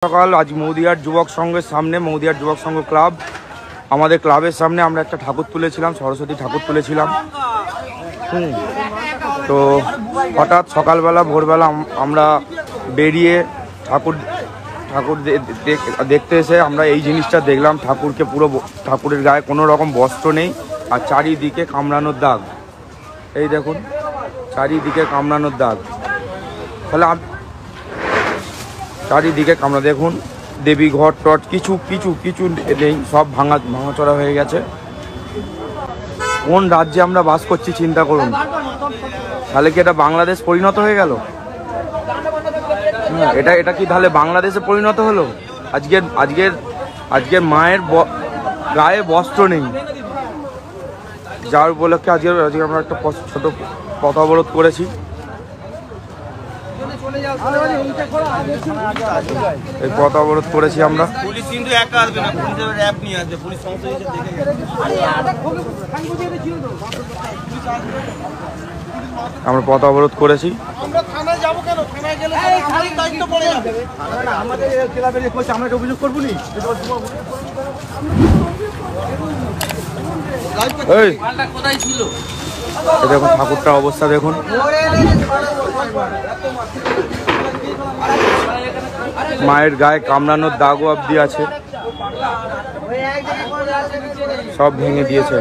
সকাল আজ মৌদিয়ার যুবক সংঘের সামনে, মৌদিয়ার যুবক সংঘ ক্লাব, আমাদের ক্লাবের সামনে আমরা একটা ঠাকুর তুলেছিলাম, সরস্বতী ঠাকুর তুলেছিলাম। তো হঠাৎ সকালবেলা ভোরবেলা আমরা বেরিয়ে ঠাকুর দেখতে এসে আমরা এই জিনিসটা দেখলাম, ঠাকুরকে পুরো ঠাকুরের গায়ে কোনো রকম বস্ত্র নেই, আর চারিদিকে কামড়ানোর দাগ। এই দেখুন চারিদিকে কামড়ানোর দাগ। তাহলে চারিদিকে কামড়া, দেখুন দেবী ঘর টট কিছু কিছু কিছু নেই, সব ভাঙাচড়া হয়ে গেছে। কোন রাজ্যে আমরা বাস করছি চিন্তা করুন। তাহলে কি এটা বাংলাদেশ পরিণত হয়ে গেল? এটা কি তাহলে বাংলাদেশে পরিণত হলো? আজকের মায়ের গায়ে বস্ত্র নেই, যার উপলক্ষে আজকে আমরা একটা ছোট পথ অবরোধ করেছি। এই পথ অবরোধ করেছি আমরা। পুলিশ কিন্তু একা আসবে না, পুলিশের র‍্যাব নিয়ে আসবে, পুলিশ সমস্ত কিছু দেখে গেছে। আমরা পথ অবরোধ করেছি। আমরা থানায় যাব কেন? থানায় গেলে আমাদের দায়িত্ব পড়ে যাবে। আমাদের ক্লাবের কোচ আমরা অভিযোগ করব নি। এই মালটা কোথায় ছিল? এই দেখুন ঠাকুরটার অবস্থা দেখুন। মায়ের গায়ে কামড়ানোর দাগও অবধি আছে, সব ভেঙে দিয়েছে।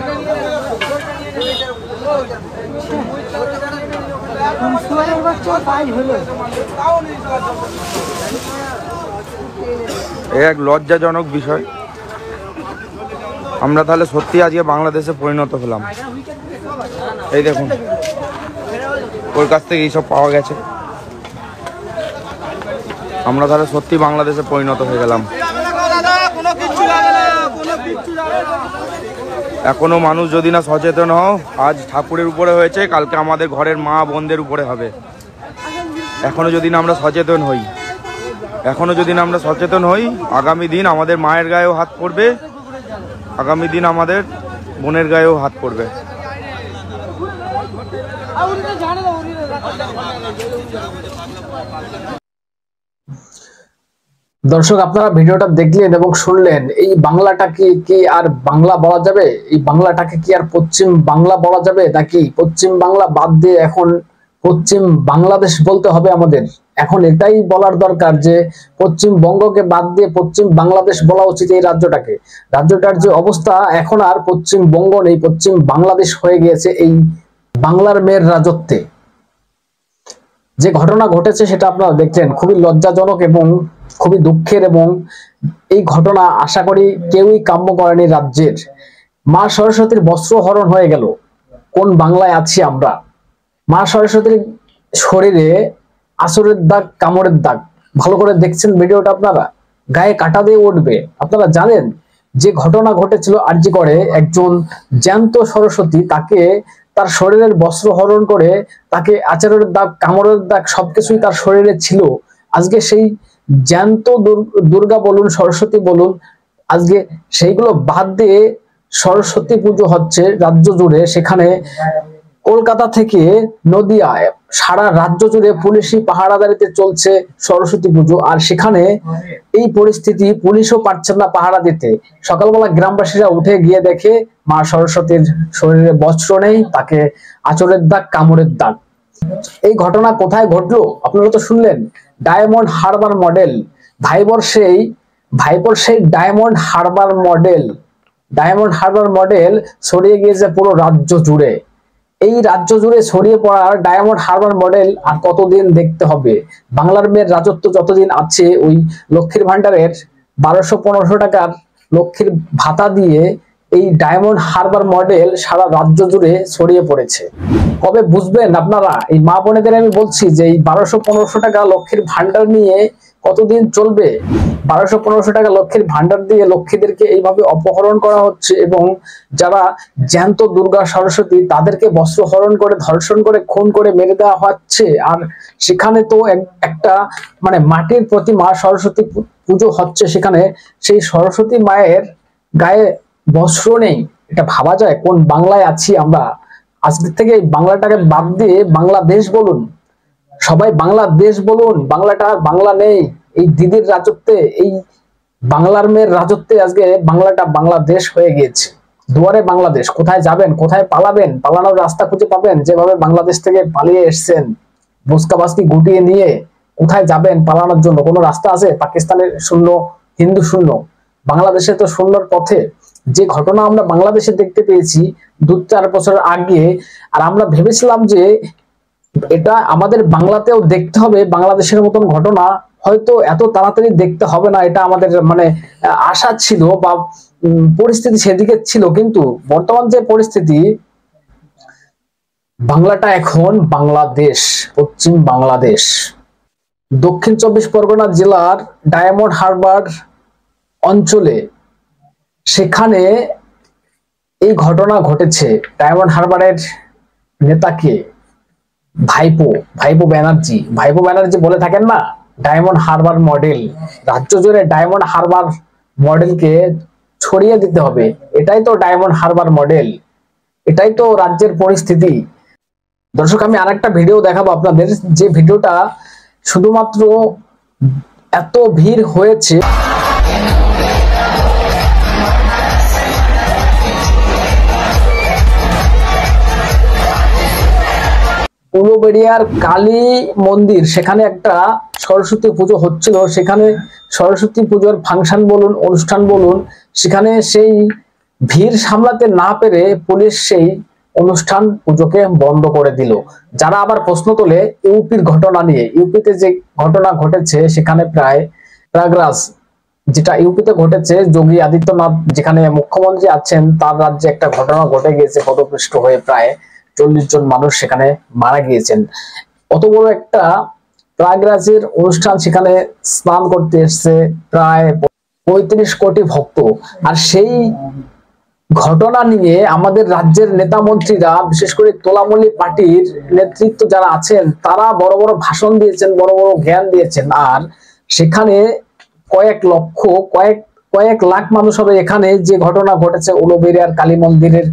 এক লজ্জাজনক বিষয়। আমরা তাহলে সত্যি আজকে বাংলাদেশে পরিণত হলাম। এই দেখুন ওর কাছ থেকে এইসব পাওয়া গেছে, আমরা তাহলে সত্যি বাংলাদেশে পরিণত হয়ে গেলাম। এখনো মানুষ যদি না সচেতন হও, আজ ঠাকুরের উপরে হয়েছে, কালকে আমাদের ঘরের মা বোনদের উপরে হবে। এখনো যদি না আমরা সচেতন হই, আগামী দিন আমাদের মায়ের গায়েও হাত পড়বে, আগামী দিন আমাদের বোনের গায়েও হাত পড়বে। দর্শক, আপনারা ভিডিওটা দেখলেন এবং শুনলেন, এই বাংলাটাকে কি আর বাংলা বলা যাবে? এই বাংলাটাকে কি আর পশ্চিম বাংলা বলা যাবে? নাকি পশ্চিম বাংলা বাদ দিয়ে এখন পশ্চিম বাংলাদেশ বলতে হবে আমাদের? এখন এটাই বলার দরকার যে পশ্চিমবঙ্গকে বাদ দিয়ে পশ্চিম বাংলাদেশ বলা উচিত এই রাজ্যটাকে। রাজ্যটার যে অবস্থা, এখন আর পশ্চিমবঙ্গ নেই, পশ্চিম বাংলাদেশ হয়ে গিয়েছে এই বাংলার মেয়ের রাজত্বে। যে ঘটনা ঘটেছে সেটা আপনারা দেখলেন, খুবই লজ্জাজনক এবং খুবই দুঃখের, এবং এই ঘটনা আশা করি কেউই কাম্য করেনি রাজ্যের। মা সরস্বতীর বস্ত্র হরণ হয়ে গেল। কোন বাংলায় আছি আমরা? মা সরস্বতীর শরীরে আঁচড়ের দাগ, কামড়ের দাগ, ভালো করে দেখছেন ভিডিওটা আপনারা, গায়ে কাটা দিয়ে উঠবে। আপনারা জানেন যে ঘটনা ঘটেছিল আরজি করে, একজন জ্যান্ত সরস্বতী, তাকে তার শরীরের বস্ত্র হরণ করে, তাকে আঁচড়ের দাগ, কামড়ের দাগ সবকিছুই তার শরীরে ছিল। আজকে সেই জ্যান্ত দুর্গা বলুন, সরস্বতী বলুন, আজকে সেইগুলো বাদ দিয়ে সরস্বতী পুজো হচ্ছে রাজ্য জুড়ে। সেখানে কলকাতা থেকে নদিয়ায় সারা রাজ্য জুড়ে পুলিশি পাহারাদারিতে চলছে সরস্বতী পুজো, আর সেখানে এই পরিস্থিতি, পুলিশও পারছেন না পাহারা দিতে। সকালবেলা গ্রামবাসীরা উঠে গিয়ে দেখে মা সরস্বতীর শরীরে বস্ত্র নেই, তাকে আঁচড়ের দাগ, কামড়ের দাগ। এই ঘটনা কোথায় ঘটলো আপনারা তো শুনলেন, ডায়মন্ড হারবার মডেল, ভাইপোর সেই ডায়মন্ড হারবার মডেল ছড়িয়ে গিয়েছে পুরো রাজ্য জুড়ে। এই রাজ্য জুড়ে ছড়িয়ে পড়া ডায়মন্ড হারবার মডেল আর কতদিন দেখতে হবে? বাংলার মেয়ের রাজত্ব যতদিন আছে, ওই লক্ষ্মীর ভান্ডারের 1200-1500 টাকার লক্ষ্মীর ভাতা দিয়ে এই ডায়মন্ড হারবার মডেল সারা রাজ্য জুড়ে ছড়িয়ে পড়েছে। কবে বুঝবেন আপনারা? এই মা বোনেদের আমি বলছি যে এই 1200-1500 টাকা লক্ষ্মীর ভান্ডার নিয়ে কতদিন চলবে? 1200-1500 টাকা লক্ষ্মীর ভান্ডার দিয়ে লক্ষ্মীদেরকে এইভাবে অপহরণ করা হচ্ছে, এবং যারা জ্যান্ত দুর্গা সরস্বতী তাদেরকে বস্ত্র হরণ করে, ধর্ষণ করে, খুন করে মেরে দেওয়া হচ্ছে। আর সেখানে তো একটা মানে মাটির প্রতিমা সরস্বতী পুজো হচ্ছে, সেখানে সেই সরস্বতী মায়ের গায়ে বস্ত্র নেই। এটা ভাবা যায়? কোন বাংলায় আছি আমরা? আজকে থেকে বাংলাটাকে বাদ দিয়ে বাংলাদেশ বলুন, সবাই বাংলাদেশ বলুন। বাংলাটা বাংলা নেই, এই দিদির রাজত্বে, এই বাংলার মেয়ের রাজত্বে আজকে বাংলাটা বাংলাদেশ হয়ে গিয়েছে। দুয়ারে বাংলাদেশ। কোথায় যাবেন, কোথায় পালাবেন, পালানোর রাস্তা খুঁজে পাবেন। যেভাবে বাংলাদেশ থেকে পালিয়ে এসছেন বুসকা বাস্তি গুটিয়ে নিয়ে, কোথায় যাবেন পালানোর জন্য? কোনো রাস্তা আছে? পাকিস্তানের শূন্য, হিন্দু শূন্য, বাংলাদেশে তো শূন্যর পথে। যে ঘটনা আমরা বাংলাদেশে দেখতে পেয়েছি 2-4 বছর আগে, আর আমরা ভেবেছিলাম যে এটা আমাদের বাংলাতেও দেখতে হবে, বাংলাদেশের মতন ঘটনা হয়তো এত তাড়াতাড়ি দেখতে হবে না, এটা আমাদের মানে আশা ছিল বা পরিস্থিতি সেদিকে ছিল। কিন্তু বর্তমান যে পরিস্থিতি, বাংলাটা এখন বাংলাদেশ, পশ্চিম বাংলাদেশ। দক্ষিণ 24 পরগনা জেলার ডায়মন্ড হারবার অঞ্চলে সেখানে এই ঘটনা ঘটেছে। ডায়মন্ড হারবারের নেতাকে ভাইপো ব্যানার্জি বলে থাকেন না, ডায়মন্ড হারবার মডেল। রাজ্য জুড়ে ডায়মন্ড হারবার মডেলকে ছড়িয়ে দিতে হবে, এটাই তো ডায়মন্ড হারবার মডেল, এটাই তো রাজ্যের পরিস্থিতি। দর্শক, আমি আরেকটা ভিডিও দেখাবো আপনাদের, যে ভিডিওটা শুধুমাত্র এত ভিড় হয়েছে। উলুবেড়িয়ার কালী মন্দির, সেখানে একটা সরস্বতী পুজো হচ্ছিল। সেখানে সরস্বতী পুজোর ফাংশন বলুন, অনুষ্ঠান বলুন, সেখানে সেই ভিড় সামলাতে না পেরে পুলিশ সেই অনুষ্ঠান পুজোকে বন্ধ করে দিল। যারা আবার প্রশ্ন তোলে ইউপির ঘটনা নিয়ে, ইউপিতে যে ঘটনা ঘটেছে সেখানে প্রায় প্রয়াগরাজ, যেটা ইউপিতে ঘটেছে, যোগী আদিত্যনাথ যেখানে মুখ্যমন্ত্রী আছেন তার রাজ্যে একটা ঘটনা ঘটে গিয়েছে, পদপৃষ্ট হয়ে প্রায় 40 জন মানুষ সেখানে মারা গিয়েছেন। অত বড় একটা প্রয়াগরাজের অনুষ্ঠান, সেখানে স্নান করতে এসছে প্রায় 35 কোটি ভক্ত। আর সেই ঘটনা নিয়ে আমাদের রাজ্যের নেতা মন্ত্রীরা, বিশেষ করে তোলামল্লী পার্টির নেতৃত্ব যারা আছেন, তারা বড় বড় ভাষণ দিয়েছেন, বড় বড় জ্ঞান দিয়েছেন। আর সেখানে কয়েক লাখ মানুষ হবে। এখানে যে ঘটনা ঘটেছে উলুবেড়িয়ার কালী মন্দিরের,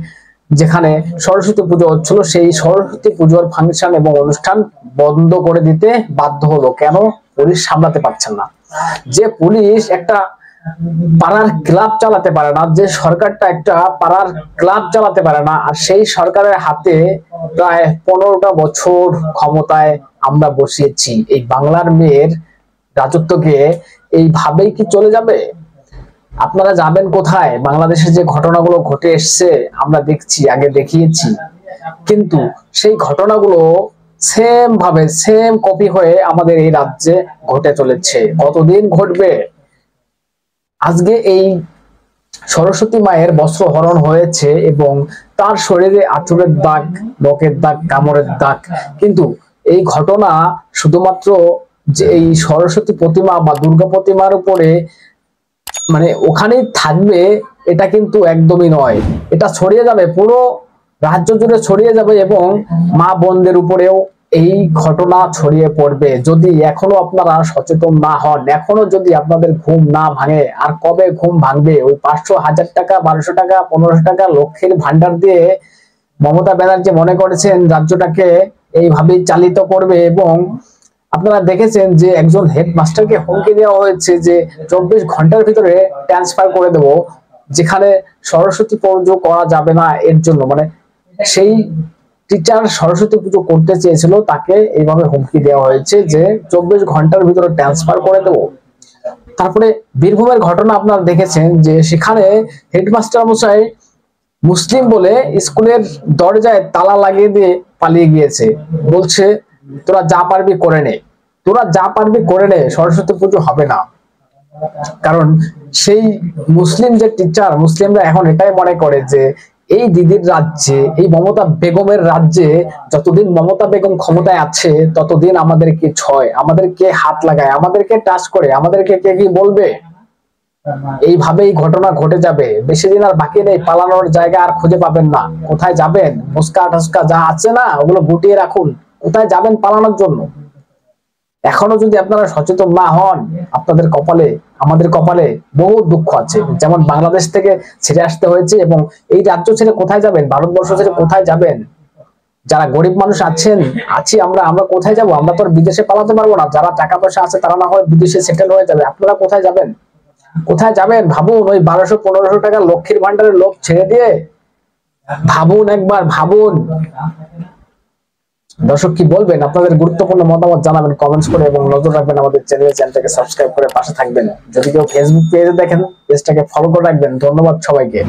যেখানে সরস্বতী পুজো হচ্ছিল, সেই সরস্বতী পুজোর ফাংশন এবং অনুষ্ঠান বন্ধ করে দিতে বাধ্য হলো। কেন? পুলিশ সামলাতে পারছেন না। যে পুলিশ একটা পাড়ার ক্লাব চালাতে পারে না, যে সরকারটা একটা পাড়ার ক্লাব চালাতে পারে না, আর সেই সরকারের হাতে প্রায় 15টা বছর ক্ষমতায় আমরা বসিয়েছি। এই বাংলার মেয়ের রাজত্বকে এইভাবেই কি চলে যাবে? আপনারা যাবেন কোথায়? বাংলাদেশে যে ঘটনাগুলো ঘটে এসছে আমরা দেখছি, আগে দেখিয়েছি, কিন্তু সেই ঘটনাগুলো সেম কপি হয়ে আমাদের এই রাজ্যে ঘটে চলেছে। কতদিন ঘটবে? আজকে এই সরস্বতী মায়ের বস্ত্র হরণ হয়েছে এবং তার শরীরে আঁচড়ের দাগ, নখের দাগ, কামড়ের দাগ, কিন্তু এই ঘটনা শুধুমাত্র যে এই সরস্বতী প্রতিমা বা দুর্গা প্রতিমার উপরে মানে ওখানেই থাকবে এটা কিন্তু একদমই নয়। এটা ছড়িয়ে যাবে, পুরো রাজ্য জুড়ে ছড়িয়ে যাবে এবং মা বোনদের উপরেও এই ঘটনা ছড়িয়ে পড়বে। যদি এখনো আপনারা সচেতন না হন, এখনো যদি আপনাদের ঘুম না ভাঙে, আর কবে ঘুম ভাঙবে? ওই 500, 1000 টাকা, 1200 টাকা, 1500 টাকা লক্ষ্মীর ভান্ডার দিয়ে মমতা ব্যানার্জি মনে করেছেন রাজ্যটাকে এইভাবেই চালিত করবে। এবং আপনারা দেখেছেন যে একজন হেডমাস্টারকে হুমকি দেওয়া হয়েছে যে 24 ঘন্টার ভিতরে ট্রান্সফার করে দেব, যেখানে সরস্বতী পুজো করা যাবে না এর জন্য। মানে সেই টিচার সরস্বতী পুজো করতে চেয়েছিল, তাকে এইভাবে হুমকি দেওয়া হয়েছে যে 24 ঘন্টার ভিতরে ট্রান্সফার করে দেব। তারপরে বীরভূমের ঘটনা আপনারা দেখেছেন যে সেখানে হেডমাস্টার মশাই মুসলিম বলে স্কুলের দরজায় তালা লাগিয়ে দিয়ে পালিয়ে গিয়েছে। বলছে তোরা যা পারবি করে নে, তোরা যা পারবি করে নে, সরস্বতী পুজো হবে না। কারণ সেই মুসলিম যে টিচার, মুসলিমরা এখন এটাই মনে করে যে এই দিদির রাজ্যে, এই মমতা বেগমের রাজ্যে যতদিন মমতা বেগম ক্ষমতায় আছে ততদিন আমাদেরকে ছয়, আমাদেরকে হাত লাগায়, আমাদেরকে টাচ করে, আমাদেরকে কে কি বলবে। এইভাবেই ঘটনা ঘটে যাবে। বেশি দিন আর বাকি নেই, পালানোর জায়গা আর খুঁজে পাবেন না। কোথায় যাবেন? মুস্কা ঠাস্কা যা আছে না, ওগুলো গুটিয়ে রাখুন। কোথায় যাবেন পালানোর জন্য? এখনো যদি আপনারা সচেতন না হন, আপনাদের কপালে, আমাদের কপালে বহু দুঃখ আছে। যেমন বাংলাদেশ থেকে ছেড়ে আসতে হয়েছে, এবং এই রাজ্য ছেড়ে কোথায় যাবেন? ভারতবর্ষ ছেড়ে কোথায় যাবেন? যারা গরিব মানুষ আছি আমরা কোথায় যাব? আমরা তো আর বিদেশে পালাতে পারবো না। যারা টাকা পয়সা আছে তারা না হয় বিদেশে সেটেল হয়ে যাবে। আপনারা কোথায় যাবেন? কোথায় যাবেন ভাবুন। ওই 1200-1500 টাকা লক্ষ্মীর ভান্ডারের লোভ ছেড়ে দিয়ে ভাবুন, একবার ভাবুন। দর্শক কি বলবেন? আপনাদের গুরুত্বপূর্ণ মতামত জানাবেন কমেন্টস করে, এবং নজর রাখবেন আমাদের চ্যানেলটাকে সাবস্ক্রাইব করে পাশে থাকবেন। যদি কেউ ফেসবুক পেজে দেখেন, পেজটাকে ফলো করে রাখবেন। ধন্যবাদ সবাইকে।